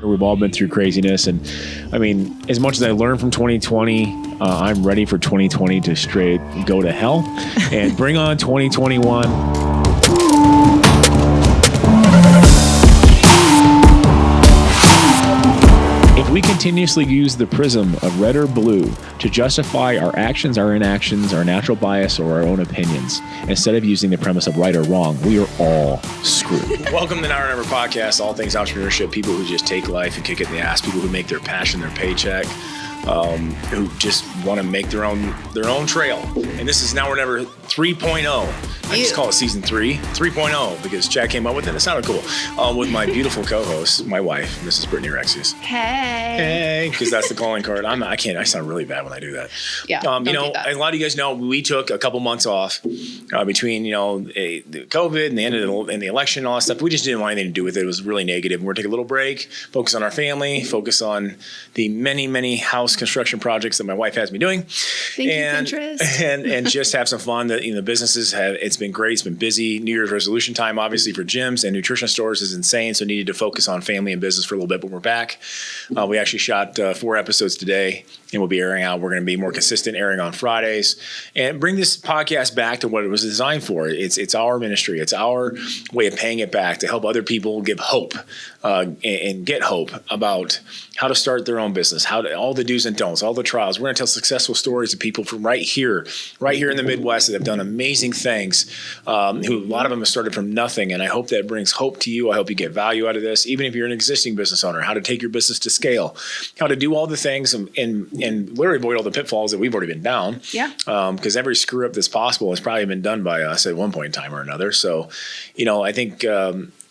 We've all been through craziness. And I mean, as much as I learned from 2020, I'm ready for 2020 to straight go to hell and bring on 2021. If we continuously use the prism of red or blue to justify our actions, our inactions, our natural bias, or our own opinions, instead of using the premise of right or wrong, we are all screwed. Welcome to the Now or Never podcast, all things entrepreneurship, people who just take life and kick it in the ass, people who make their passion their paycheck, who just want to make their own trail. And this is Now or Never 3.0. I just call it season 3.0, because Chad came up with it. It sounded cool. With my beautiful co-host, my wife, Mrs. Brittany Rexius. Hey, because that's the calling card. I sound really bad when I do that. Yeah. A lot of you guys know we took a couple months off between the COVID and the end of the election and all that stuff. We just didn't want anything to do with it. It was really negative. We're gonna take a little break, focus on our family, focus on the many house construction projects that my wife has me doing. Thank you, Pinterest. and just have some fun. The businesses it's been great. It's been busy. New Year's resolution time, obviously, for gyms and nutrition stores is insane. So needed to focus on family and business for a little bit, but we're back. We actually shot 4 episodes today, and we'll be airing out. We're going to be more consistent, airing on Fridays, and bring this podcast back to what it was designed for. It's our ministry. It's our way of paying it back to help other people give hope and get hope about how to start their own business, all the do's and don'ts, all the trials. We're going to tell successful stories of people from right here in the Midwest that have done amazing things, who a lot of them have started from nothing. And I hope that brings hope to you. I hope you get value out of this, even if you're an existing business owner, how to take your business to scale, how to do all the things and literally avoid all the pitfalls that we've already been down. Yeah. Because every screw up that's possible has probably been done by us at one point in time or another. So, I think,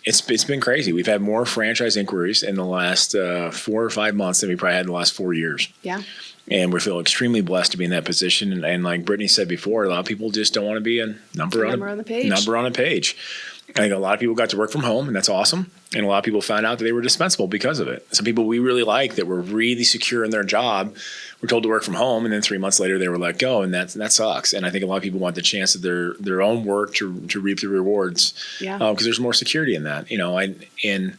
it's been crazy. We've had more franchise inquiries in the last 4 or 5 months than we probably had in the last 4 years. Yeah. And we feel extremely blessed to be in that position. And like Brittany said before, a lot of people just don't want to be a number on a page. I think a lot of people got to work from home, and that's awesome. And a lot of people found out that they were dispensable because of it. Some people we really like that were really secure in their job were told to work from home, and then 3 months later they were let go, and that sucks. And I think a lot of people want the chance of their own work to reap the rewards, because there's more security in that. And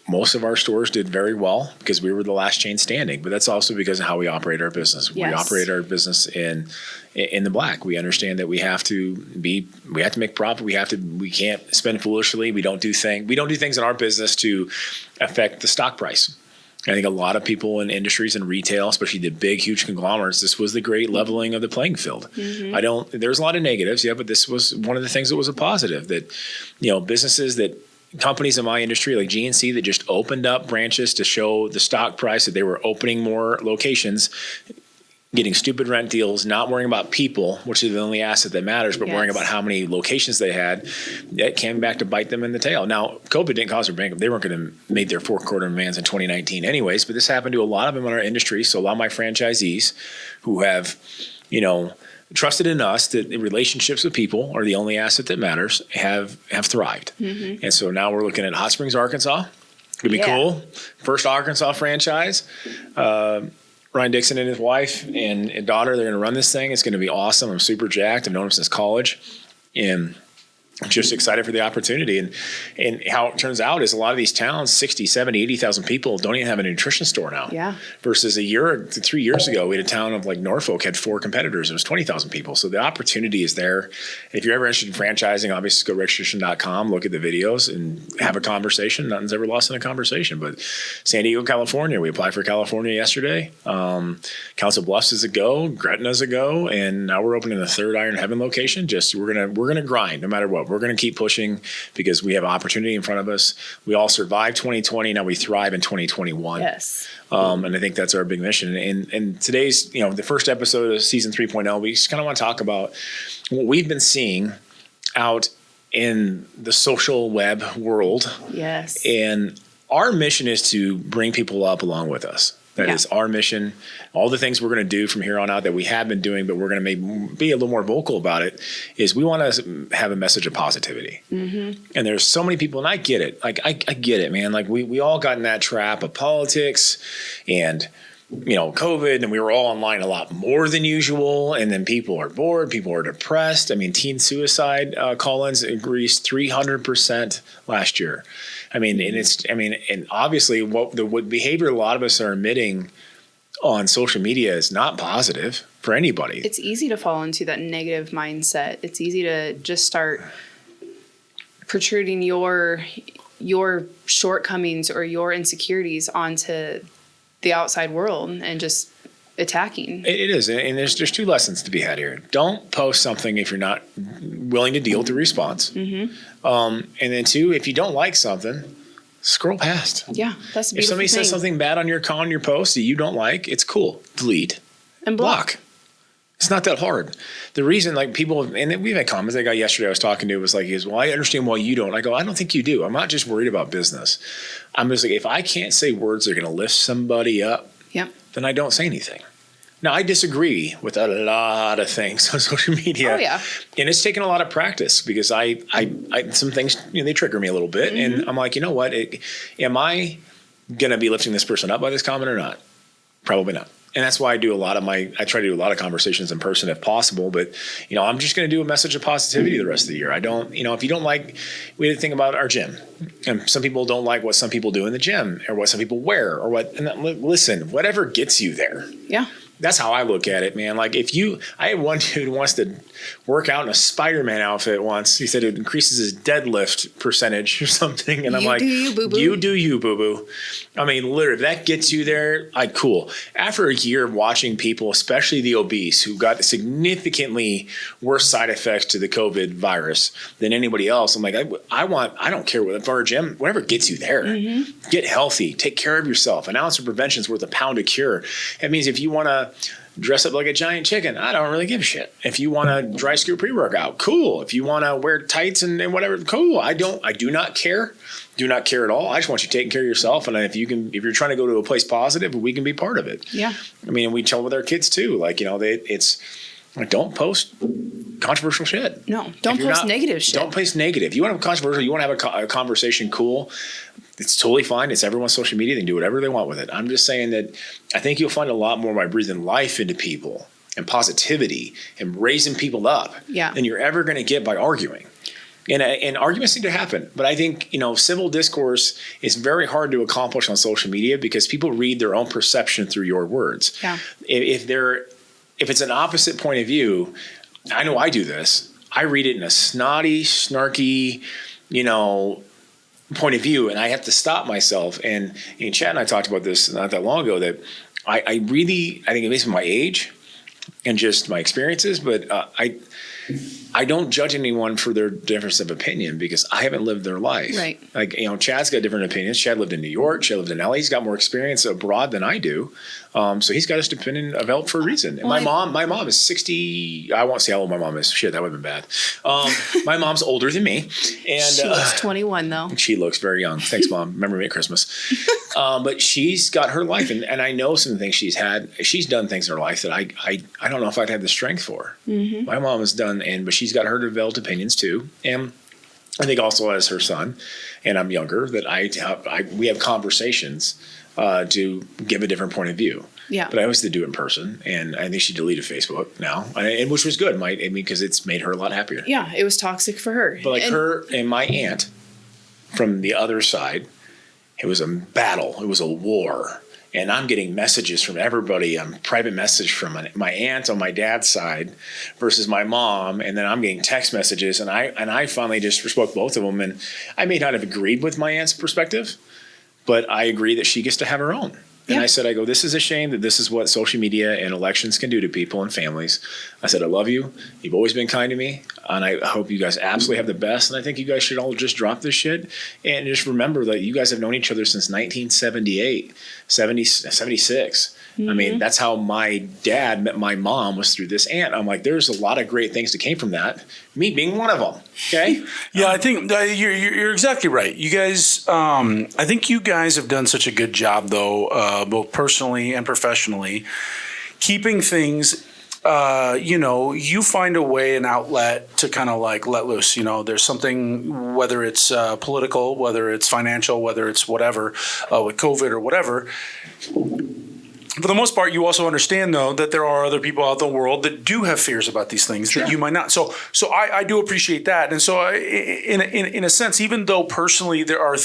most of our stores did very well because we were the last chain standing, but that's also because of how we operate our business. Yes. We operate our business in the black. We understand that we have to make profit. We can't spend foolishly. We don't do things in our business to affect the stock price. I think a lot of people in industries and retail, especially the big, huge conglomerates, this was the great leveling of the playing field. Mm-hmm. There's a lot of negatives, but this was one of the things that was a positive, that, companies in my industry like GNC that just opened up branches to show the stock price, that they were opening more locations, getting stupid rent deals, not worrying about people, which is the only asset that matters, but worrying about how many locations they had. That came back to bite them in the tail. Now, COVID didn't cause their bankruptcy. They weren't going to make their fourth quarter demands in 2019 anyways, but this happened to a lot of them in our industry. So a lot of my franchisees who have, trusted in us that relationships with people are the only asset that matters, have thrived. Mm-hmm. And so now we're looking at Hot Springs, Arkansas. It'd be cool. First Arkansas franchise. Ryan Dixon and his wife and daughter, they're going to run this thing. It's going to be awesome. I'm super jacked. I've known him since college. And I'm just excited for the opportunity. And how it turns out is a lot of these towns, 60, 70, 80,000 people don't even have a nutrition store now. Yeah. Versus 3 years ago, we had a town of like Norfolk had 4 competitors. It was 20,000 people. So the opportunity is there. If you're ever interested in franchising, obviously go to Rexius.com, look at the videos and have a conversation. Nothing's ever lost in a conversation. But San Diego, California, we applied for California yesterday. Council Bluffs is a go, Gretna's a go, and now we're opening the third Iron Heaven location. We're gonna grind no matter what. We're going to keep pushing because we have opportunity in front of us. We all survived 2020. Now we thrive in 2021. Yes. And I think that's our big mission. And today's, the first episode of season 3.0, we just kind of want to talk about what we've been seeing out in the social web world. Yes. And our mission is to bring people up along with us. That is our mission. All the things we're going to do from here on out that we have been doing, but we're going to be a little more vocal about it, is we want to have a message of positivity. Mm-hmm. And there's so many people, and I get it. Like, I get it, man. Like, we all got in that trap of politics and, COVID, and we were all online a lot more than usual. And then people are bored. People are depressed. I mean, teen suicide call-ins increased 300% last year. I mean, and obviously what behavior a lot of us are emitting on social media is not positive for anybody. It's easy to fall into that negative mindset. It's easy to just start protruding your shortcomings or your insecurities onto the outside world and just attacking. It is. And there's two lessons to be had here. Don't post something if you're not willing to deal with the response. Mm-hmm. And then two, if you don't like something, scroll past. Yeah, that's a beautiful If somebody thing. says something bad on your post that you don't like, it's cool. Delete. And block. It's not that hard. The reason, like, people, and we've had comments. The guy yesterday I was talking to was like, well, I understand why you don't. I go, I don't think you do. I'm not just worried about business. I'm just like, if I can't say words that are going to lift somebody up, then I don't say anything. Now, I disagree with a lot of things on social media. Oh, yeah. And it's taken a lot of practice because I some things, they trigger me a little bit. Mm-hmm. And I'm like, you know what? Am I going to be lifting this person up by this comment or not? Probably not. And that's why I try to do a lot of conversations in person if possible. But, I'm just going to do a message of positivity the rest of the year. I don't, if you don't like, we had to think about our gym. And some people don't like what some people do in the gym or what some people wear or what. And listen, whatever gets you there. Yeah. That's how I look at it, man. Like I had one dude who wants to work out in a Spider-Man outfit once. He said it increases his deadlift percentage or something. And I'm like, you do you, boo-boo. I mean, literally, if that gets you there, cool. After a year of watching people, especially the obese, who got significantly worse side effects to the COVID virus than anybody else, I'm like, I don't care what, for a gym, whatever gets you there. Mm-hmm. Get healthy. Take care of yourself. An ounce of prevention is worth a pound of cure. That means if you want to dress up like a giant chicken, I don't really give a shit. If you want to dry scoop pre-workout, cool. If you want to wear tights and whatever, cool. I do not care. Do not care at all. I just want you taking care of yourself. And if you're trying to go to a place positive, we can be part of it. Yeah. I mean, we chill with our kids too. Like, it's like, don't post controversial shit. No, don't post negative shit. Don't post negative. You want to have controversial, you want to have a conversation, cool. It's totally fine. It's everyone's social media. They can do whatever they want with it. I'm just saying that I think you'll find a lot more by breathing life into people and positivity and raising people up than you're ever going to get by arguing. And arguments need to happen. But I think, civil discourse is very hard to accomplish on social media because people read their own perception through your words. Yeah. If it's an opposite point of view, I know I do this. I read it in a snotty, snarky, point of view, and I have to stop myself. And Chad and I talked about this not that long ago, that I think it makes my age and just my experiences, but I don't judge anyone for their difference of opinion because I haven't lived their life. Right. Like, Chad's got different opinions. Chad lived in New York. Chad lived in LA. He's got more experience abroad than I do. So he's got his opinion developed for a reason. And my mom is 60. I won't say how old my mom is. Shit, that would have been bad. My mom's older than me. And she looks 21 though. She looks very young. Thanks, Mom. Remember me at Christmas. But she's got her life. And I know some of the things she's had. She's done things in her life that I don't know if I'd have the strength for. Mm-hmm. My mom has done, but she's got her developed opinions too. And I think also as her son, and I'm younger, that we have conversations to give a different point of view. Yeah. But I always did do it in person, and I think she deleted Facebook now, and which was good, because it's made her a lot happier. Yeah, it was toxic for her. But her and my aunt from the other side, it was a battle. It was a war. And I'm getting messages from everybody, private message from my aunt on my dad's side versus my mom. And then I'm getting text messages. And I finally just spoke both of them. And I may not have agreed with my aunt's perspective, but I agree that she gets to have her own. And I said, this is a shame that this is what social media and elections can do to people and families. I said, I love you. You've always been kind to me. And I hope you guys absolutely have the best. And I think you guys should all just drop this shit. And just remember that you guys have known each other since 1978, 76. Mm-hmm. I mean, that's how my dad met my mom, was through this aunt. I'm like, there's a lot of great things that came from that. Me being one of them. Okay. Yeah, I think you're exactly right. You guys, I think you guys have done such a good job, though, both personally and professionally, keeping things. You find a way, an outlet to kind of like let loose. There's something, whether it's political, whether it's financial, whether it's whatever, with COVID or whatever. For the most part, you also understand, though, that there are other people out in the world that do have fears about these things that you might not. So I do appreciate that. And so in a sense, even though personally there are,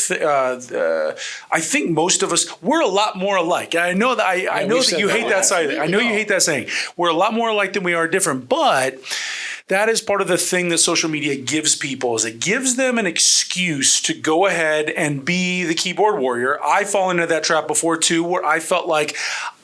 I think most of us, we're a lot more alike. And I know that I know that you hate that side. I know you hate that saying. We're a lot more alike than we are different. But that is part of the thing that social media gives people, is it gives them an excuse to go ahead and be the keyboard warrior. I fall into that trap before too, where I felt like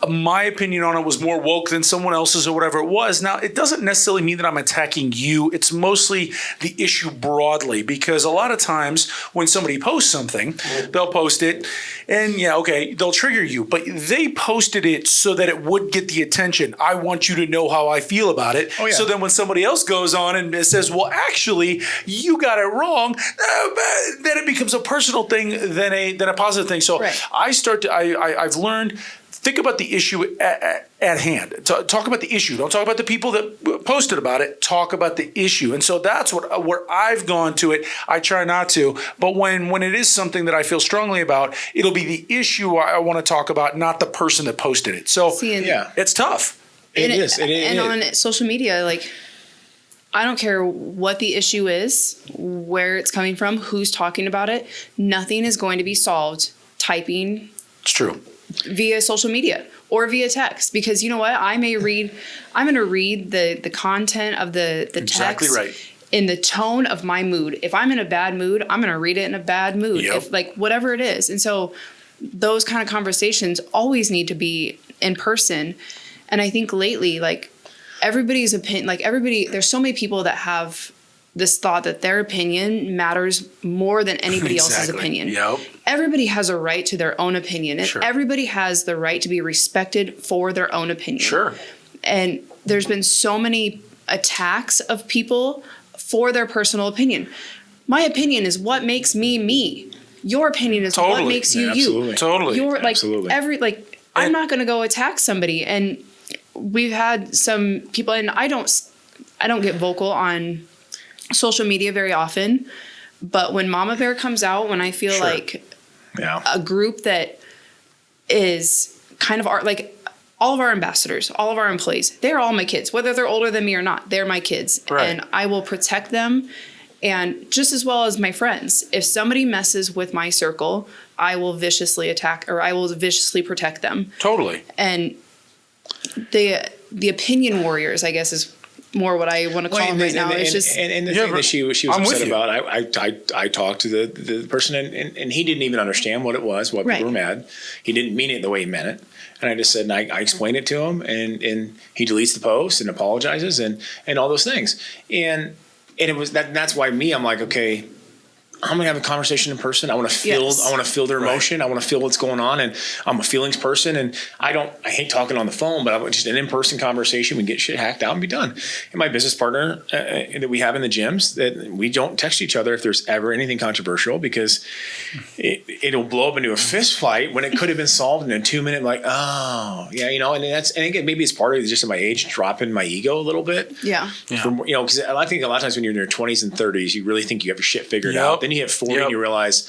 my opinion on it was more woke than someone else's or whatever it was. Now, it doesn't necessarily mean that I'm attacking you. It's mostly the issue broadly, because a lot of times when somebody posts something, they'll post it and they'll trigger you, but they posted it so that it would get the attention. I want you to know how I feel about it. Oh, yeah. So then when somebody else goes on and says, well, actually, you got it wrong, then it becomes a personal thing than a positive thing. So I've learned, think about the issue at hand. Talk about the issue. Don't talk about the people that posted about it. Talk about the issue. And so that's where I've gone to it. I try not to. But when it is something that I feel strongly about, it'll be the issue I want to talk about, not the person that posted it. So it's tough. It is. And on social media, like, I don't care what the issue is, where it's coming from, who's talking about it. Nothing is going to be solved typing. It's true. Via social media or via text, because you know what? I'm going to read the content of the exactly text right. in the tone of my mood. If I'm in a bad mood, I'm going to read it in a bad mood. Yep. If, like, whatever it is. And so those kind of conversations always need to be in person. And I think lately, like, everybody's opinion, there's so many people that have this thought that their opinion matters more than anybody else's opinion. Yep. Everybody has a right to their own opinion, and everybody has the right to be respected for their own opinion. Sure. And there's been so many attacks of people for their personal opinion. My opinion is what makes me me. Your opinion is what makes you you. Totally. You're I'm not going to go attack somebody. And we've had some people, and I don't get vocal on social media very often, but when Mama Bear comes out, when I feel like a group that is kind of all of our ambassadors, all of our employees, they're all my kids, whether they're older than me or not, they're my kids. Right. And I will protect them. And just as well as my friends, if somebody messes with my circle, I will viciously attack, or I will viciously protect them. Totally. And the opinion warriors, I guess, is more what I want to call them right now. It's just and the thing that she was upset about. I talked to the person, and he didn't even understand what it was. Why people were mad. He didn't mean it the way he meant it. And I just said, and I explained it to him, and he deletes the post and apologizes and all those things. And it was that's why I'm like, okay, I'm gonna have a conversation in person. I want to feel. Yes. I want to feel their emotion. I want to feel what's going on. And I'm a feelings person. And I hate talking on the phone, but I want just an in-person conversation. We get shit hacked out and be done. And my business partner that we have in the gyms, that we don't text each other if there's ever anything controversial, because it'll blow up into a fist fight when it could have been solved in a 2-minute. Like, oh yeah, and again, maybe it's part of it just at my age, dropping my ego a little bit. Yeah. Because I think a lot of times when you're in your 20s and 30s, you really think you have your shit figured out. Then you hit 40 and you realize,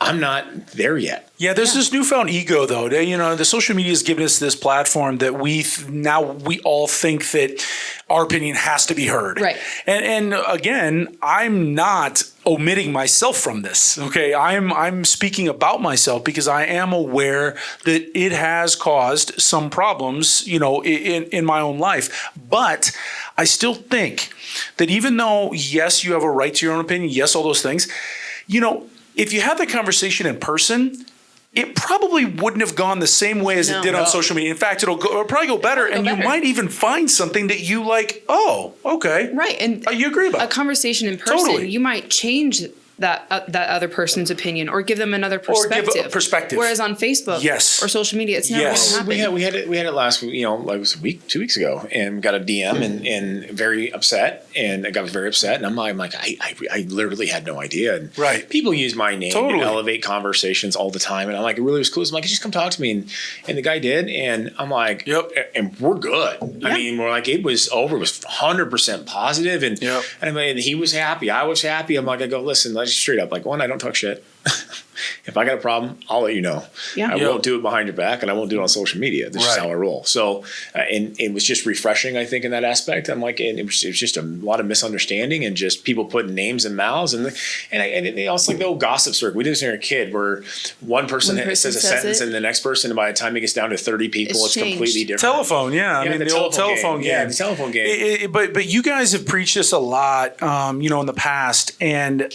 I'm not there yet. Yeah, there's this newfound ego, though. The social media has given us this platform that we all think that our opinion has to be heard. Right. And again, I'm not omitting myself from this. Okay, I'm speaking about myself because I am aware that it has caused some problems, in my own life. But I still think that even though, yes, you have a right to your own opinion, yes, all those things, if you had the conversation in person, it probably wouldn't have gone the same way as it did on social media. In fact, it'll probably go better, and you might even find something that you like. Oh, okay, right, and you agree about a conversation in person. Totally. You might change that other person's opinion, or give them another perspective. Or give a perspective. Whereas on Facebook, or social media, it's never going to happen. We had it last week. Like it was 2 weeks ago, and got a DM and very upset, and I got very upset, and I'm like, I literally had no idea. And people use my name to elevate conversations all the time, and I'm like, it really was cool. I'm like, just come talk to me, and the guy did, and I'm like, and we're good. I mean, we're like, it was over. It was 100% positive, and he was happy. I was happy. I'm like, I go, listen, let's straight up, like, one, I don't talk shit. if I got a problem, I'll let you know. Yeah. I won't do it behind your back, and I won't do it on social media. That's just how I roll. So, and it was just refreshing, I think, in that aspect. I'm like, and it was just a lot of misunderstanding and just people putting names in mouths. And it also like the old gossip circle. We did this when we were a kid where one person says a sentence and the next person, and by the time it gets down to 30 people, it's completely different. Telephone, I mean, the old telephone game. Yeah, the telephone game. But you guys have preached this a lot, in the past, and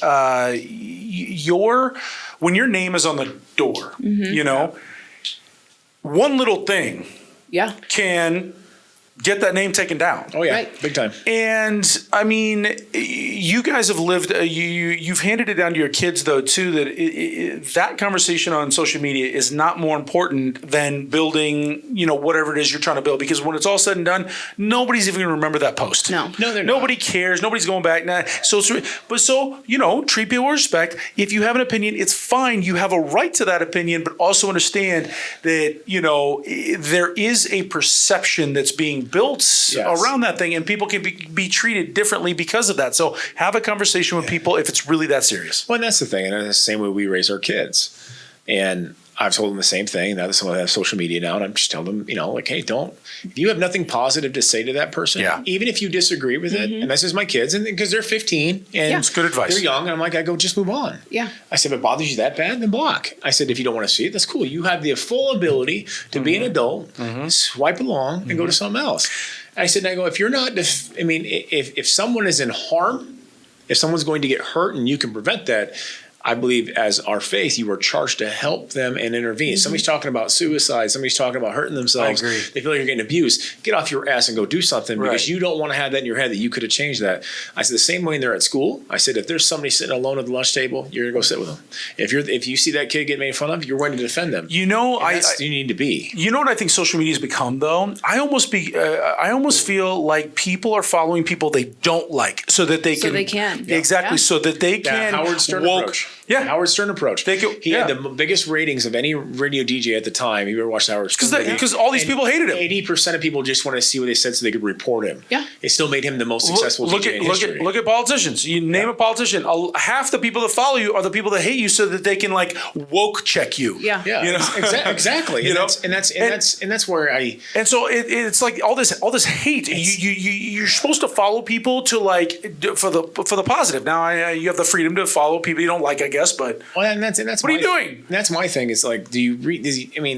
when your name is on the door, one little thing can get that name taken down. Oh yeah, big time. And I mean, you guys have lived. You've handed it down to your kids though too. That that conversation on social media is not more important than building, whatever it is you're trying to build. Because when it's all said and done, nobody's even going to remember that post. No, nobody cares. Nobody's going back now. So treat people with respect. If you have an opinion, it's fine. You have a right to that opinion, but also understand that there is a perception that's being built around that thing, and people can be treated differently because of that. So have a conversation with people if it's really that serious. Well, and that's the thing, and that's the same way we raise our kids. And I've told them the same thing. Now that some of them have social media now, and I'm just telling them, hey, if you have nothing positive to say to that person, even if you disagree with it, and this is my kids, and because they're 15, and it's good advice. They're young, and I'm like, I go, just move on. Yeah. I said, if it bothers you that bad, then block. I said, if you don't want to see it, that's cool. You have the full ability to be an adult, swipe along, and go to something else. I said, I go, if you're not, if someone is in harm, if someone's going to get hurt and you can prevent that, I believe as our faith, you are charged to help them and intervene. Somebody's talking about suicide. Somebody's talking about hurting themselves. I agree. They feel like you're getting abused. Get off your ass and go do something because you don't want to have that in your head that you could have changed that. I said the same way when they're at school. I said, if there's somebody sitting alone at the lunch table, you're going to go sit with them. If you see that kid get made fun of, you're going to defend them. You need to be. You know what I think social media has become though? I almost feel like people are following people they don't like so that they can. Exactly. So that they can. Howard Stern approach. Yeah. Howard Stern approach. He had the biggest ratings of any radio DJ at the time. You ever watched Howard Stern? Because all these people hated him. 80% of people just want to see what they said so they could report him. Yeah. It still made him the most successful DJ in history. Look at politicians. You name a politician. Half the people that follow you are the people that hate you so that they can woke check you. Yeah. Exactly. And that's where I. And so it's like all this hate. You're supposed to follow people to for the positive. Now you have the freedom to follow people you don't like, I guess. But that's what are you doing? That's my thing. Is like, do you read?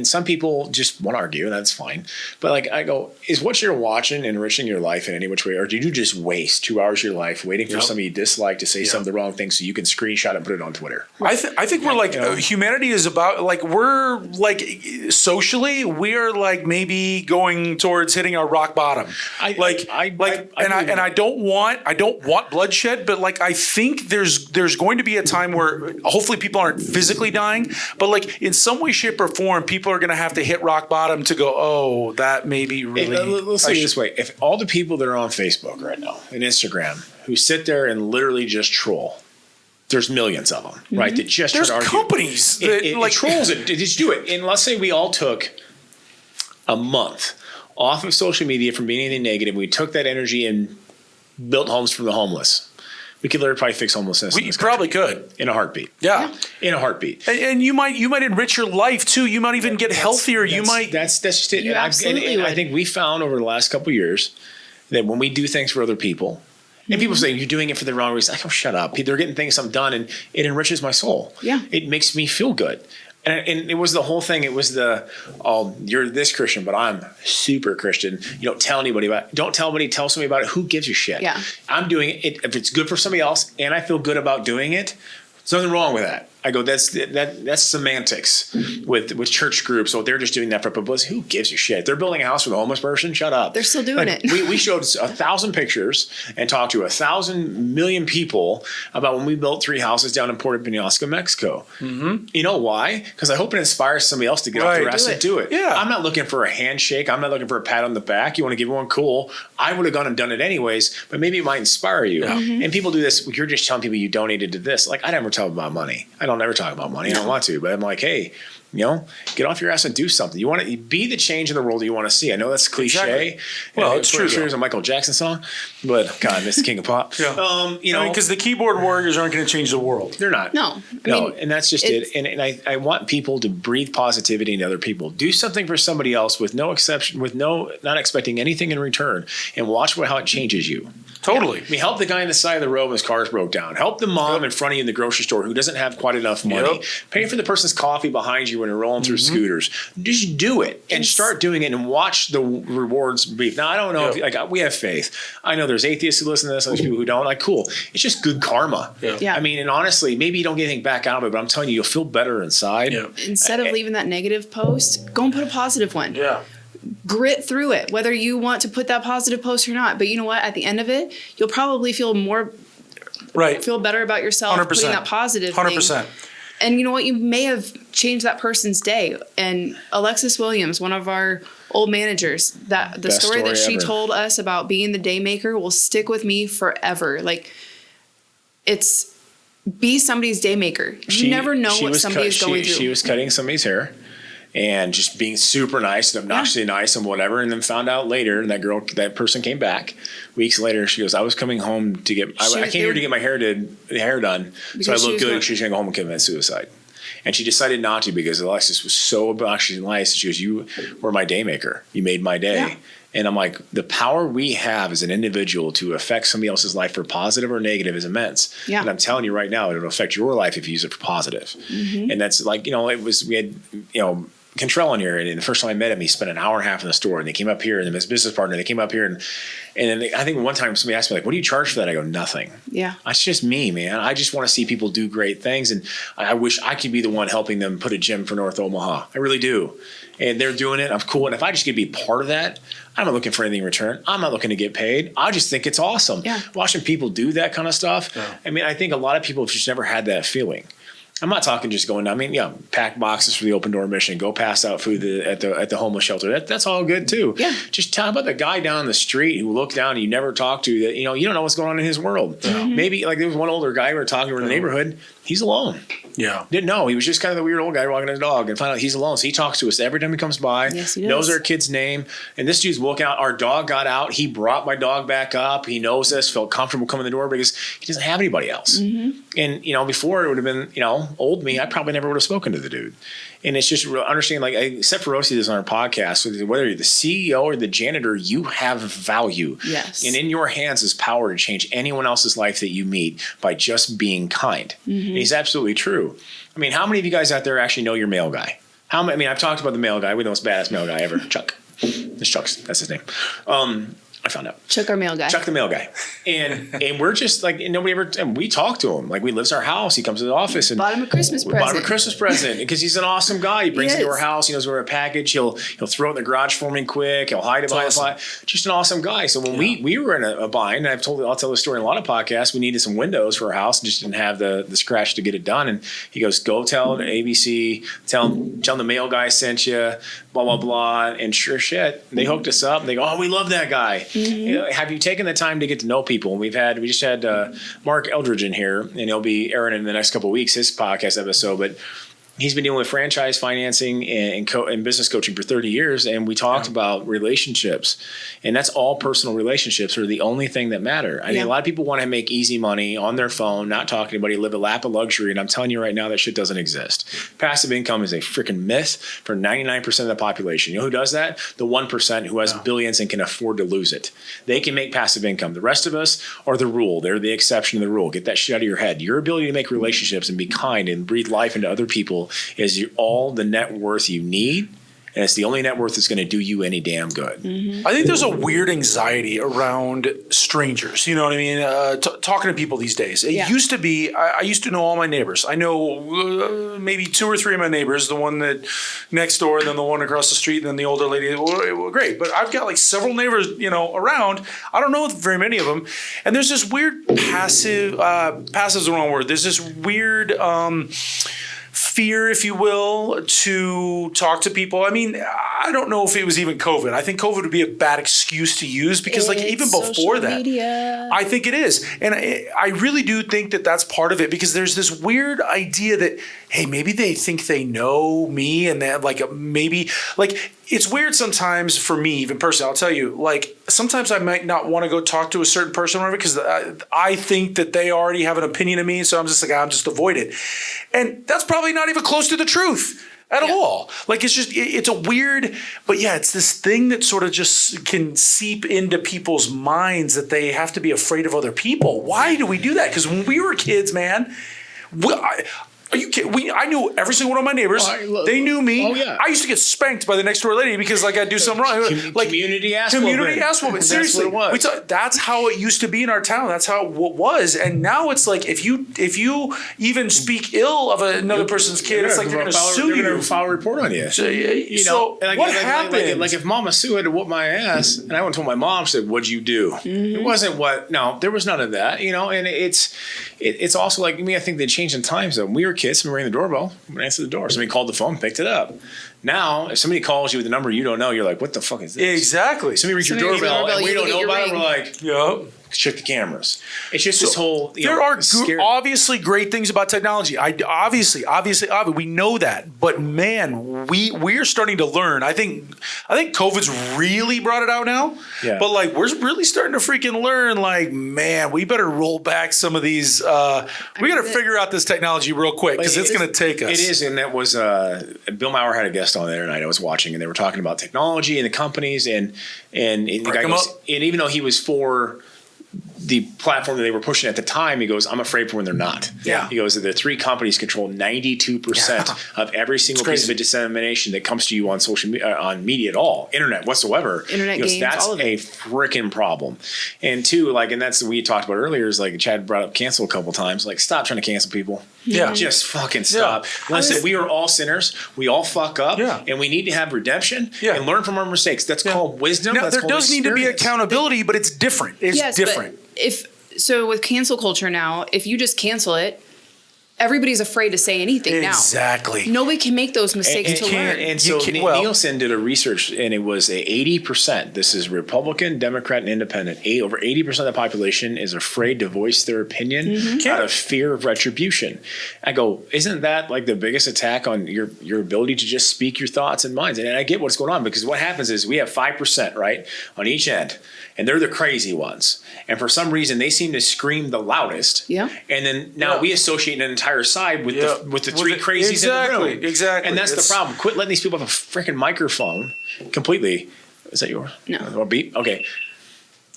Some people just want to argue, and that's fine. But I go, is what you're watching enriching your life in any which way, or did you just waste 2 hours of your life waiting for somebody you dislike to say some of the wrong things so you can screenshot and put it on Twitter? I think we're humanity is about we're socially we are maybe going towards hitting our rock bottom. I don't want bloodshed, but I think there's going to be a time where hopefully people aren't physically dying, but in some way, shape, or form, people are going to have to hit rock bottom to go, oh, that may be really. Let's say it this way: if all the people that are on Facebook right now and Instagram who sit there and literally just troll. There's millions of them, right? That just there's try to argue. Companies that trolls it. Just do it. And let's say we all took a month off of social media from being anything negative. We took that energy and built homes for the homeless. We could literally probably fix homelessness. We probably could in a heartbeat. Yeah, in a heartbeat. And you might enrich your life too. You might even get healthier. That's just it. And I think we found over the last couple of years that when we do things for other people. And people say, you're doing it for the wrong reason. Oh, shut up. They're getting things done, and it enriches my soul. Yeah. It makes me feel good. And it was the whole thing. It was you're this Christian, but I'm super Christian. You don't tell anybody about it. Don't tell anybody, tell somebody about it. Who gives a shit? Yeah. I'm doing it. If it's good for somebody else and I feel good about doing it, there's nothing wrong with that. I go, that's semantics with church groups. So they're just doing that for publicity. Who gives a shit? They're building a house for the homeless person. Shut up. They're still doing it. We showed 1,000 pictures and talked to 1,000 million people about when we built 3 houses down in Puerto Penasco, Mexico. Mm-hmm. You know why? Because I hope it inspires somebody else to get off their ass and do it. Yeah. I'm not looking for a handshake. I'm not looking for a pat on the back. You want to give one cool. I would have gone and done it anyways, but maybe it might inspire you. Yeah. Mm-hmm. And people do this. You're just telling people you donated to this. I never tell them about money. I don't I'll never talk about money. I don't want to, but I'm like, hey, get off your ass and do something. You want to be the change in the world that you want to see. I know that's cliche. Exactly. Well, it's true. It's a Michael Jackson song, but God, this is King of Pop. Yeah. Because the keyboard warriors aren't going to change the world. They're not. No. And that's just it. And I want people to breathe positivity into other people. Do something for somebody else with no exception, not expecting anything in return, and watch how it changes you. Totally. I mean, help the guy on the side of the road when his car's broke down. Help the mom in front of you in the grocery store who doesn't have quite enough money. Pay for the person's coffee behind you when you're rolling through scooters. Just do it and start doing it and watch the rewards be. Now, I don't know if we have faith. I know there's atheists who listen to this, and there's people who don't. Like, cool. It's just good karma. Yeah. I mean, and honestly, maybe you don't get anything back out of it, but I'm telling you, you'll feel better inside. Yeah. Instead of leaving that negative post, go and put a positive one. Yeah. Grit through it, whether you want to put that positive post or not. But you know what? At the end of it, you'll probably feel better about yourself 100%. Putting that positive 100%. thing. And you know what? You may have changed that person's day. And Alexis Williams, one of our old managers, the story that she told us about being the day maker will stick with me forever. Like, it's be somebody's day maker. You never know what somebody is going through. She was cutting somebody's hair and just being super nice and obnoxiously nice and whatever, and then found out later, and that person came back weeks later. She goes, I was coming home to I came here to get my hair done, so I look good. She's going to go home and commit suicide. And she decided not to because Alexis was so obnoxiously nice. She goes, you were my day maker. You made my day. Yeah. And I'm like, the power we have as an individual to affect somebody else's life for positive or negative is immense. Yeah. And I'm telling you right now, it'll affect your life if you use it for positive. Mm-hmm. And that's like, we had Contrell in here, and the first time I met him, he spent an hour and a half in the store, and they came up here, and his business partner, they came up here, and then I think one time somebody asked me, like, what do you charge for that? I go, nothing. Yeah. That's just me, man. I just want to see people do great things, and I wish I could be the one helping them put a gym for North Omaha. I really do. And they're doing it. I'm cool. And if I just could be part of that, I'm not looking for anything in return. I'm not looking to get paid. I just think it's awesome. Yeah. Watching people do that kind of stuff. Yeah. I mean, I think a lot of people have just never had that feeling. I'm not talking just going down. I mean, pack boxes for the open door mission, go pass out food at the homeless shelter. That's all good too. Yeah. Just talk about the guy down the street who looked down and you never talked to that, you don't know what's going on in his world. Mm-hmm. Maybe like there was one older guy we were talking to in the neighborhood. He's alone. Yeah. Didn't know. He was just kind of the weird old guy walking his dog and found out he's alone. So he talks to us every time he comes by. Yes, he does. Knows our kid's name. And this dude's walking out. Our dog got out. He brought my dog back up. He knows us, felt comfortable coming in the door because he doesn't have anybody else. Mm-hmm. And, before it would have been, old me, I probably never would have spoken to the dude. And it's just understanding, like, except for Rosie this on our podcast, whether you're the CEO or the janitor, you have value. Yes. And in your hands is power to change anyone else's life that you meet by just being kind. Mm-hmm. And he's absolutely true. I mean, how many of you guys out there actually know your mail guy? I've talked about the mail guy. We know the most badass mail guy ever. Chuck. It's Chuck's. That's his name. I found out. Chuck, our mail guy. Chuck, the mail guy. And we're just like, nobody ever, and we talk to him. Like, we lives our house. He comes to the office and bought him a Christmas present because he's an awesome guy. He brings it to our house. He knows we're a package. He'll throw it in the garage for me quick. He'll hide it behind the fly. Just an awesome guy. So when we were in a bind, and I'll tell the story in a lot of podcasts, we needed some windows for our house and just didn't have the scratch to get it done. And he goes, go tell ABC, tell him the mail guy sent you, blah, blah, blah. And sure shit, they hooked us up. And they go, oh, we love that guy. Mm-hmm. Have you taken the time to get to know people? And we just had Mark Eldridge in here, and he'll be airing in the next couple of weeks, his podcast episode. But he's been dealing with franchise financing and business coaching for 30 years. And we talked about relationships, and that's all personal relationships are the only thing that matter. I mean, a lot of people want to make easy money on their phone, not talk to anybody, live a lap of luxury. And I'm telling you right now, that shit doesn't exist. Passive income is a freaking myth for 99% of the population. You know who does that? The 1% who has billions and can afford to lose it. They can make passive income. The rest of us are the rule. They're the exception to the rule. Get that shit out of your head. Your ability to make relationships and be kind and breathe life into other people is all the net worth you need, and it's the only net worth that's going to do you any damn good. Mm-hmm. I think there's a weird anxiety around strangers. You know what I mean? Talking to people these days. It used to be, I used to know all my neighbors. I know maybe 2 or 3 of my neighbors, the one that next door, and then the one across the street, and then the older lady. Well, great. But I've got like several neighbors, around. I don't know very many of them. And there's this weird passive's the wrong word. There's this weird fear, if you will, to talk to people. I mean, I don't know if it was even COVID. I think COVID would be a bad excuse to use because, like, even before that, media. I think it is. And I really do think that that's part of it because there's this weird idea that, hey, maybe they think they know me and that, like, maybe, like, it's weird sometimes for me, even personally. I'll tell you, like, sometimes I might not want to go talk to a certain person or whatever because I think that they already have an opinion of me. So I'm just like, I'm just avoid it. And that's probably not even close to the truth at all. Like, it's just, it's a weird, but yeah, it's this thing that sort of just can seep into people's minds that they have to be afraid of other people. Why do we do that? Because when we were kids, man, are you kidding? I knew every single one of my neighbors. They knew me. Oh, yeah. I used to get spanked by the next door lady because, like, I'd do something wrong. Like, community ass woman. Seriously, that's what it was. That's how it used to be in our town. That's how it was. And now it's like if you even speak ill of another person's kid, it's like they're going to sue you. They're going to file a report on you. So what happened? Like if Mama Sue had to whoop my ass, and I went and told my mom, she said, "What'd you do?" Mm-hmm. It wasn't no, there was none of that. And it's also like I think they changed in times. Though when we were kids, we rang the doorbell, we answered the door. Somebody called the phone, picked it up. Now, if somebody calls you with a number you don't know, you're like, "What the fuck is this?" Exactly. Somebody rings your doorbell, and we don't know about it. We're like, "Yep." Check the cameras. It's just this whole. There are obviously great things about technology. Obviously, we know that. But man, we're starting to learn. I think COVID's really brought it out now. Yeah. But like, we're really starting to freaking learn. Like, man, we better roll back some of these. We got to figure out this technology real quick because it's going to take us. It is, and that was Bill Maher had a guest on the other night. I was watching, and they were talking about technology and the companies, and the guy goes, and even though he was for the platform that they were pushing at the time, he goes, I'm afraid for when they're not. Yeah. He goes, the three companies control 92% of every single piece of dissemination that comes to you on social media, on media at all, internet whatsoever. Internet games, that's all of a it. freaking problem. And two, like, and that's what we talked about earlier, is like Chad brought up cancel a couple times. Like, stop trying to cancel people. Yeah. Just fucking stop. Listen, we are all sinners. We all fuck up. Yeah. And we need to have redemption Yeah. and learn from our mistakes. That's called wisdom. Now, That's there called does need to be experience. accountability, but it's different. It's different. But so with cancel culture now, if you just cancel it, everybody's afraid to say anything now. Exactly. Nobody can make those mistakes to learn. And so Nielsen did a research, and it was 80%. This is Republican, Democrat, and Independent. Over 80% of the population is afraid to voice their opinion out of fear of retribution. I go, isn't that like the biggest attack on your ability to just speak your thoughts and minds? And I get what's going on, because what happens is we have 5%, right, on each end, and they're the crazy ones. And for some reason, they seem to scream the loudest. Yeah. And then now we associate an entire side with the three crazies in the room. Exactly. And that's the problem. Quit letting these people have a freaking microphone completely. Is that yours? No. Or beep? Okay.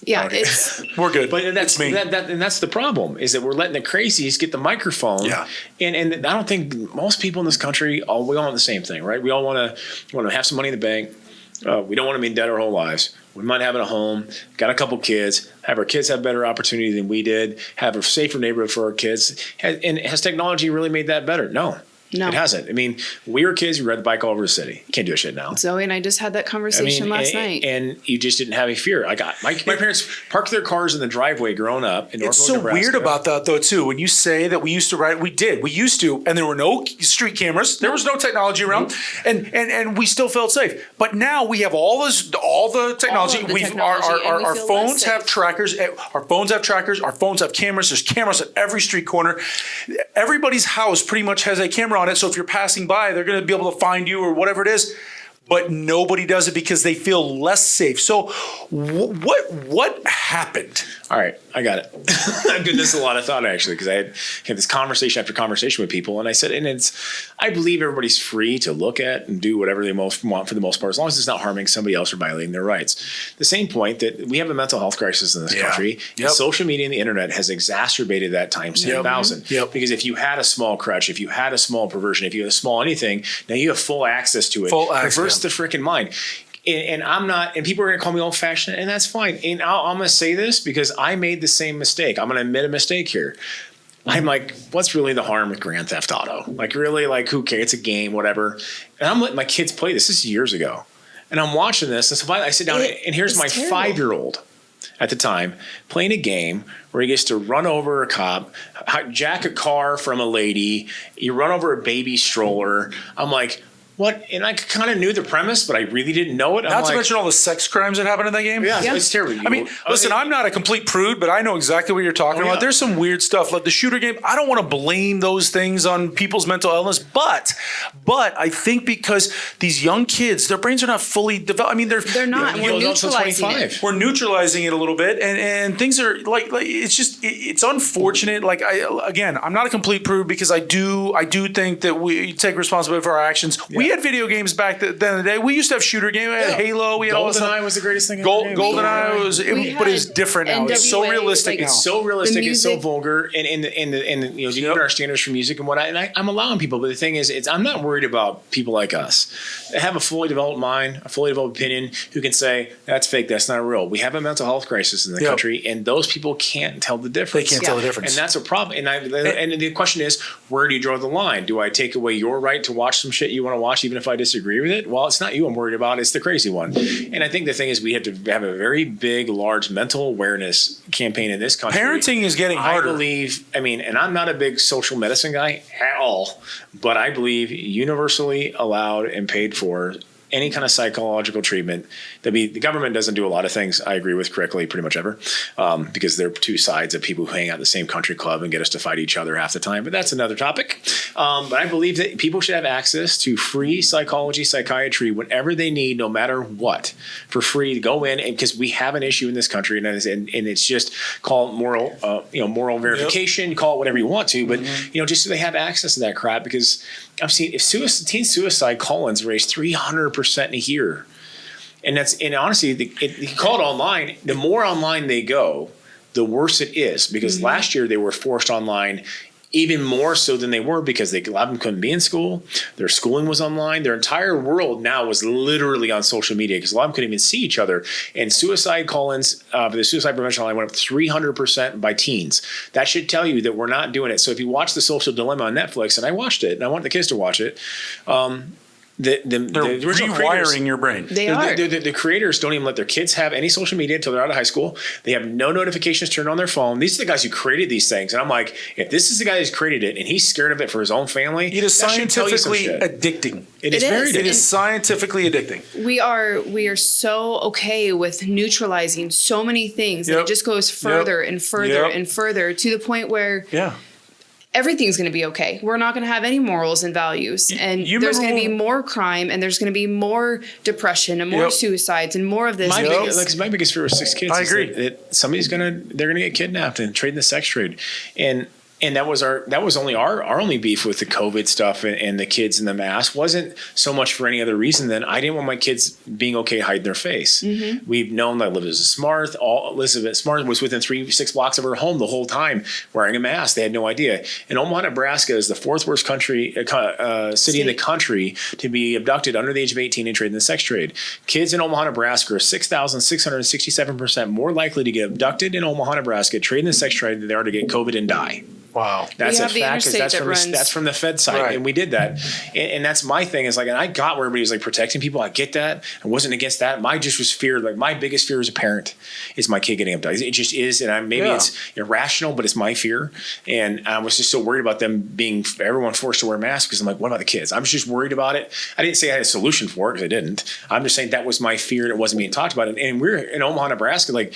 Yeah, Okay. it's We're good. But that's me. and that's the problem, is that we're letting the crazies get the microphone. Yeah. And I don't think most people in this country, we all want the same thing, right? We all want to have some money in the bank. We don't want to be in debt our whole lives. We might have a home, got a couple kids, have our kids have better opportunity than we did, have a safer neighborhood for our kids. And has technology really made that better? No. It hasn't. I mean, we were kids, we rode the bike all over the city. You can't do that shit now. Zoe and I just had that conversation last night. And you just didn't have a fear. I got my parents parked their cars in the driveway growing up in North It's so Nebraska. weird about that, though, too. When you say that we used to ride, we used to, and there were no street cameras, there was no technology around, and we still felt safe. But now we have all the technology. Our phones have trackers. Our phones have trackers. Our phones have cameras. There's cameras at every street corner. Everybody's house pretty much has a camera on it. So if you're passing by, they're going to be able to find you or whatever it is. But nobody does it because they feel less safe. So what happened? All right, I got it. I've given this a lot of thought, actually, because I had this conversation after conversation with people, and I said, I believe everybody's free to look at and do whatever they most want for the most part, as long as it's not harming somebody else or violating their rights. The same point that we have a mental health crisis in this country. Yep. Social media and the internet has exacerbated that times 10,000. Yep. Because if you had a small crutch, if you had a small perversion, if you had a small anything, now you have full access to it. Reverse the freaking mind. And I'm not, and people are going to call me old fashioned, and that's fine. And I'm going to say this because I made the same mistake. I'm going to admit a mistake here. I'm like, what's really the harm with Grand Theft Auto? Like, really, like, who cares? It's a game, whatever. And I'm letting my kids play this. This is years ago. And I'm watching this. And so I sit down, and here's my 5-year-old. at the time playing a game where he gets to run over a cop, jack a car from a lady, you run over a baby stroller. I'm like, what? And I kind of knew the premise, but I really didn't know it. Not to mention all the sex crimes that happen in that game. Yeah, it's terrible. I mean, listen, I'm not a complete prude, but I know exactly what you're talking about. There's some weird stuff. Like the shooter game, I don't want to blame those things on people's mental illness, but I think because these young kids, their brains are not fully developed. I mean, they're not. We're neutralizing it. We're neutralizing it a little bit, and things are like it's just it's unfortunate. Like I'm not a complete prude because I do think that we take responsibility for our actions. We had video games back then in the day. We used to have shooter games. We had Halo. We had GoldenEye was the greatest thing. GoldenEye was, but it's different now. It's so realistic. It's so realistic. It's so vulgar, and you know our standards for music and whatnot. And I'm allowing people, but the thing is, I'm not worried about people like us that have a fully developed mind, a fully developed opinion, who can say that's fake, that's not real. We have a mental health crisis in the country, and those people can't tell the difference. They can't tell the difference, and that's a problem. And the question is, where do you draw the line? Do I take away your right to watch some shit you want to watch, even if I disagree with it? Well, it's not you I'm worried about. It's the crazy one. And I think the thing is, we have to have a very big, large mental awareness campaign in this country. Parenting is getting harder. And I'm not a big social medicine guy at all, but I believe universally allowed and paid for any kind of psychological treatment. The government doesn't do a lot of things I agree with correctly pretty much ever, because they're two sides of people who hang out at the same country club and get us to fight each other half the time. But that's another topic. But I believe that people should have access to free psychology, psychiatry, whenever they need, no matter what, for free to go in. And because we have an issue in this country, and it's just call it moral verification, call it whatever you want to, but just so they have access to that crap. Because I've seen teen suicide call-ins raised 300% in a year. And honestly, you call it online. The more online they go, the worse it is. Because last year they were forced online even more so than they were, because a lot of them couldn't be in school. Their schooling was online. Their entire world now was literally on social media, because a lot of them couldn't even see each other. And suicide call-ins for the suicide prevention line went up 300% by teens. That should tell you that we're not doing it. So if you watch The Social Dilemma on Netflix, and I watched it, and I want the kids to watch it, they're rewiring your brain. The creators don't even let their kids have any social media until they're out of high school. They have no notifications turned on their phone. These are the guys who created these things. And I'm like, if this is the guy who's created it and he's scared of it for his own family, it is scientifically addicting. It is very addicting. It is scientifically addicting. We are so okay with neutralizing so many things that it just goes further and further and further, to the point where everything's going to be okay. We're not going to have any morals and values. And there's going to be more crime, and there's going to be more depression and more suicides and more of this. My biggest fear was 6 kids. I agree. That somebody's they're going to get kidnapped and trade in the sex trade. And that was our only beef with the COVID stuff and the kids in the mask. Wasn't so much for any other reason than I didn't want my kids being okay hiding their face. We've known that Elizabeth Smart was within 6 blocks of her home the whole time wearing a mask. They had no idea. And Omaha, Nebraska is the 4th worst city in the country to be abducted under the age of 18 and trade in the sex trade. Kids in Omaha, Nebraska are 6,667% more likely to get abducted in Omaha, Nebraska, trade in the sex trade than they are to get COVID and die. Wow. That's a fact, because that's from the Fed side. Right. And we did that. And that's my thing, is like, and I got where everybody was like protecting people. I get that. I wasn't against that. My just was fear. Like, my biggest fear as a parent is my kid getting abducted. It just is. And maybe it's irrational, but it's my fear. And I was just so worried about everyone forced to wear masks, because I'm like, what about the kids? I was just worried about it. I didn't say I had a solution for it, because I didn't. I'm just saying that was my fear, and it wasn't being talked about. And we're in Omaha, Nebraska, like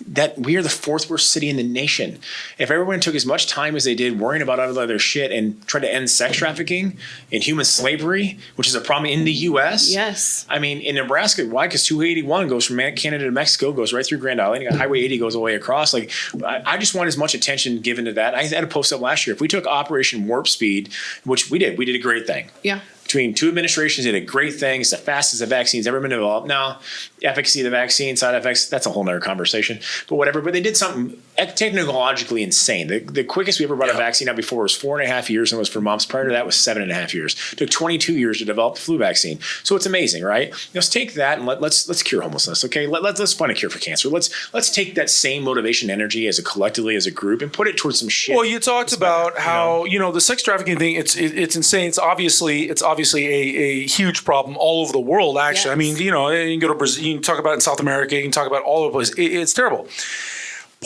that. We are the 4th worst city in the nation. If everyone took as much time as they did worrying about other shit and tried to end sex trafficking and human slavery, which is a problem in the U.S. Yes. I mean, in Nebraska, why? Because 281 goes from Canada to Mexico, goes right through Grand Island. You got Highway 80 goes all the way across. Like, I just want as much attention given to that. I had a post up last year. If we took Operation Warp Speed, which we did a great thing. Yeah. Between 2 administrations, did a great thing. It's the fastest the vaccine's ever been developed. Now, efficacy of the vaccine, side effects, that's a whole nother conversation. But whatever. But they did something technologically insane. The quickest we ever brought a vaccine out before was 4.5 years, and it was for mumps. Prior to that was 7.5 years. It took 22 years to develop the flu vaccine. So it's amazing, right? Let's take that and let's cure homelessness. Okay, let's find a cure for cancer. Let's take that same motivation, energy collectively as a group, and put it towards some shit. Well, you talked about how the sex trafficking thing. It's insane. It's obviously obviously a huge problem all over the world, actually. I mean, Yes. you know, you can go to Brazil, you can talk about it in South America, you can talk about it all over the place. It's terrible.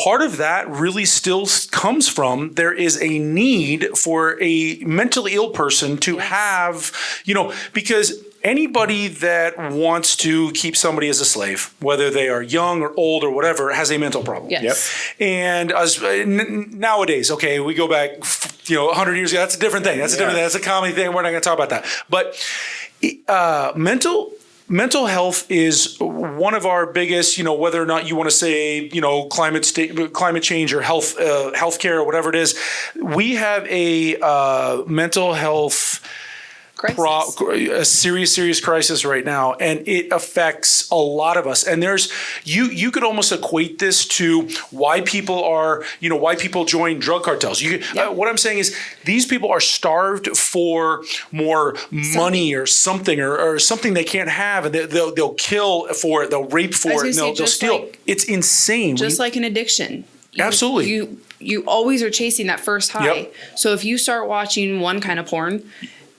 Part of that really still comes from there is a need for a mentally ill person to have, you know, because anybody that wants to keep somebody as a slave, whether they are young or old or whatever, has a mental problem. Yes. And nowadays, okay, we go back, 100 years ago. That's a different thing. That's a different thing. That's a comedy thing. We're not going to talk about that. But mental health is one of our biggest, whether or not you want to say, climate change or healthcare or whatever it is. We have a mental health a serious crisis right now, and it affects a lot of us. And there's you could almost equate this to why people are why people join drug cartels. What I'm saying is these people are starved for more money or something or something they can't have, and they'll kill for it, they'll rape for it, and they'll steal. It's insane. Just like an addiction. Absolutely. You always are chasing that first high. Yep. So if you start watching one kind of porn,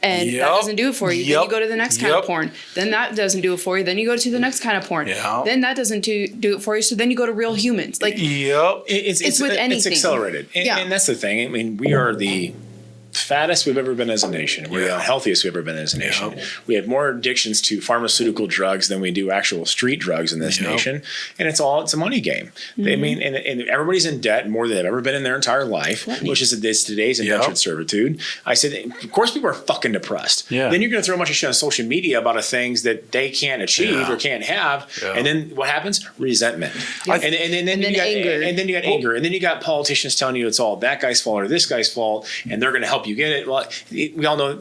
and that doesn't do it for you. Then you go to the next kind of porn. Then that doesn't do it for you. Then you go to the next kind of porn. Then that doesn't do it for you. So then you go to real humans. Like it's with anything. It's accelerated. And that's the thing. I mean, we are the fattest we've ever been as a nation. We're the healthiest we've ever been as a nation. We have more addictions to pharmaceutical drugs than we do actual street drugs in this nation. And it's a money game. I mean, and everybody's in debt more than they've ever been in their entire life, which is today's indentured servitude. I said, of course people are fucking depressed. Then you're going to throw a bunch of shit on social media about things that they can't achieve or can't have. And then what happens? Resentment. And then you got anger. And then you got anger. And then you got politicians telling you it's all that guy's fault or this guy's fault, and they're going to help you get it. Well, we all know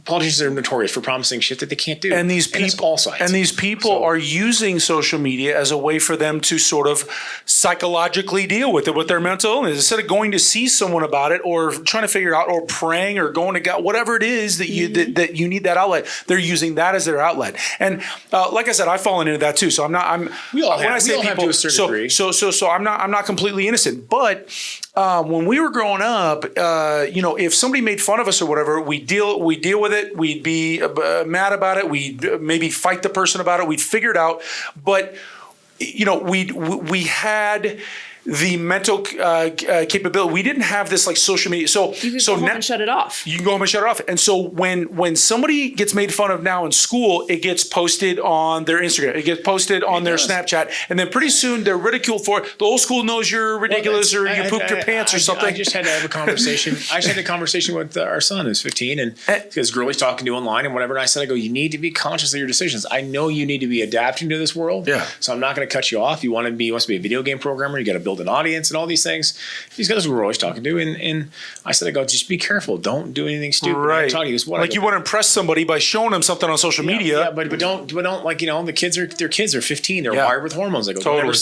politicians are notorious for promising shit that they can't do. And these people, all sides. And these people are using social media as a way for them to sort of psychologically deal with it, with their mental illness. Instead of going to see someone about it or trying to figure it out or praying or going to God, whatever it is that you that you need that outlet, they're using that as their outlet. And like I said, I've fallen into that too. So we all have to a certain degree. So I'm not completely innocent, but. When we were growing up, if somebody made fun of us or whatever, we'd deal with it. We'd be mad about it. We'd maybe fight the person about it. We'd figure it out. But, we had the mental capability. We didn't have this like social media. So you can go home and shut it off. You can go home and shut it off. And so when somebody gets made fun of now in school, it gets posted on their Instagram. It gets posted on their Snapchat. And then pretty soon they're ridiculed for it. The old school knows you're ridiculous or you pooped your pants or something. I just had to have a conversation. I just had a conversation with our son who's 15 and his girl he's talking to online and whatever. And I said, you need to be conscious of your decisions. I know you need to be adapting to this world. So I'm not going to cut you off. You want to be a video game programmer. You got to build an audience and all these things. These guys we're always talking to, and I said, just be careful. Don't do anything stupid. Right. You want to impress somebody by showing them something on social media. Yeah, but don't the kids are 15. They're wired with hormones. I go, don't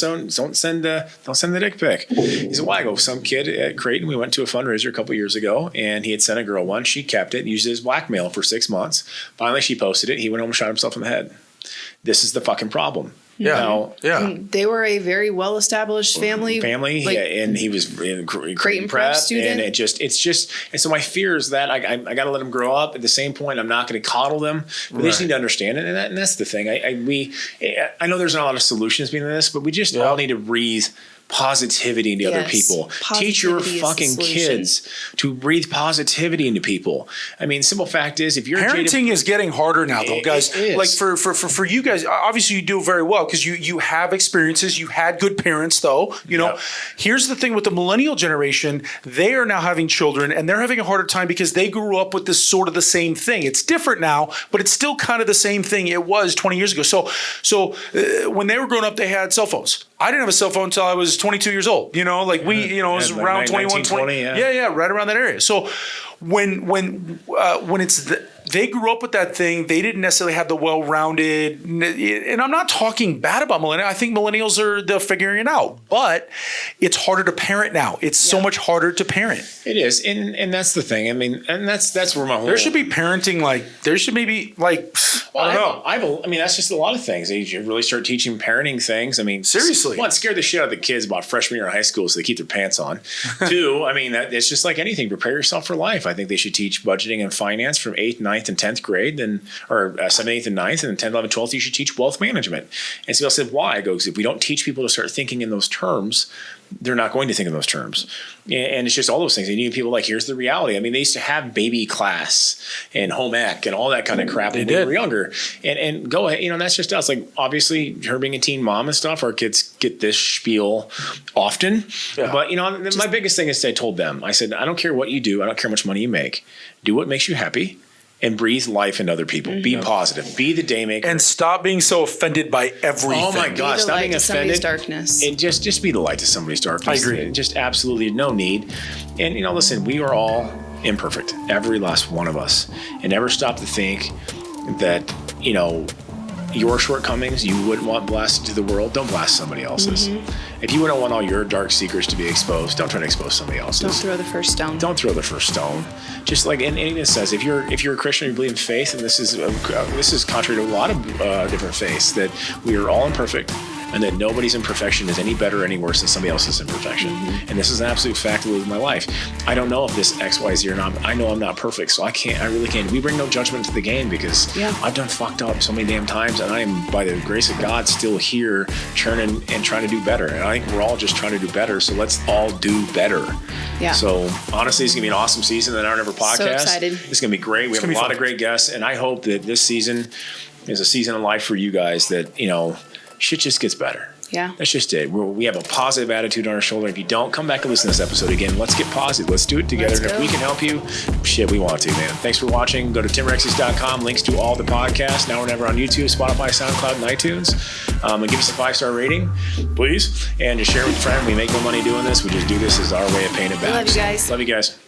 send the dick pic. He said, why? I go, some kid at Creighton. We went to a fundraiser a couple years ago, and he had sent a girl one. She kept it, used it as blackmail for 6 months. Finally, she posted it. He went home and shot himself in the head. This is the fucking problem. They were a very well-established family, and he was in Creighton prep student, and and so my fear is that I got to let them grow up. At the same point, I'm not going to coddle them, but they just need to understand it, and that's the thing. I know there's not a lot of solutions being in this, but we just all need to breathe positivity into other people. Teach your fucking kids to breathe positivity into people. I mean, simple fact is, if you're parenting is getting harder now, though, guys. Like for you guys, obviously you do very well because you have experiences. You had good parents, though. Here's the thing with the millennial generation: they are now having children, and they're having a harder time because they grew up with this sort of the same thing. It's different now, but it's still kind of the same thing it was 20 years ago. So when they were growing up, they had cell phones. I didn't have a cell phone until I was 22 years old. It was around 21, 20. Right around that area. So when it's they grew up with that thing, they didn't necessarily have the well-rounded. And I'm not talking bad about millennials. I think millennials they're figuring it out, but it's harder to parent now. It's so much harder to parent. It is, and that's the thing. I mean, and that's where my whole there should be parenting there should maybe I don't know. I mean, that's just a lot of things. You really start teaching parenting things. I mean, seriously, one, scare the shit out of the kids about freshman year of high school so they keep their pants on. Two, I mean, it's just like anything. Prepare yourself for life. I think they should teach budgeting and finance from 8th, 9th, 9th and 10th grade, then, or 7th, 8th, and 9th, and 10th, 11th, 12th, you should teach wealth management. And so I said, why? I go, because if we don't teach people to start thinking in those terms, they're not going to think in those terms. And it's just all those things. You need people like, here's the reality. I mean, they used to have baby class and home ec and all that kind of crap when we were younger. And go ahead, that's just us. Like, obviously, her being a teen mom and stuff, our kids get this spiel often. Yeah. But, my biggest thing is I told them, I said, I don't care what you do. I don't care how much money you make. Do what makes you happy. And breathe life into other people. Mm-hmm. Be positive. Be the day maker. And stop being so offended by everything. Oh my gosh, stop being offended. Darkness. And just be the light to somebody's darkness. I agree. Just absolutely no need. And listen, we are all imperfect. Every last one of us. And never stop to think that, your shortcomings you wouldn't want blasted to the world. Don't blast somebody else's. Mm-hmm. If you wouldn't want all your dark secrets to be exposed, don't try to expose somebody else's. Don't throw the first stone. Don't throw the first stone. Just like and it says, if you're a Christian and you believe in faith, and this is contrary to a lot of different faiths, that we are all imperfect, and that nobody's imperfection is any better or any worse than somebody else's imperfection. Mm-hmm. And this is an absolute fact of my life. I don't know if this X, Y, Z or not. I know I'm not perfect, so I really can't. We bring no judgment to the game because I've done fucked up so many damn times, and I am, by the grace of God, still here churning and trying to do better. And I think we're all just trying to do better, so let's all do better. Yeah. So honestly, it's gonna be an awesome season of the Our Never podcast. So excited. It's gonna be great. We have a lot of great guests, and I hope that this season is a season of life for you guys that, shit just gets better. Yeah. That's just it. We have a positive attitude on our shoulder. If you don't, come back and listen to this episode again. Let's get positive. Let's do it together. And if we can help you, shit, we want to, man. Thanks for watching. Go to timrexius.com. Links to all the podcasts. Now or Never on YouTube, Spotify, SoundCloud, and iTunes. And give us a 5-star rating, please. And just share with a friend. We make no money doing this. We just do this as our way of paying it back. Love you guys. Love you guys.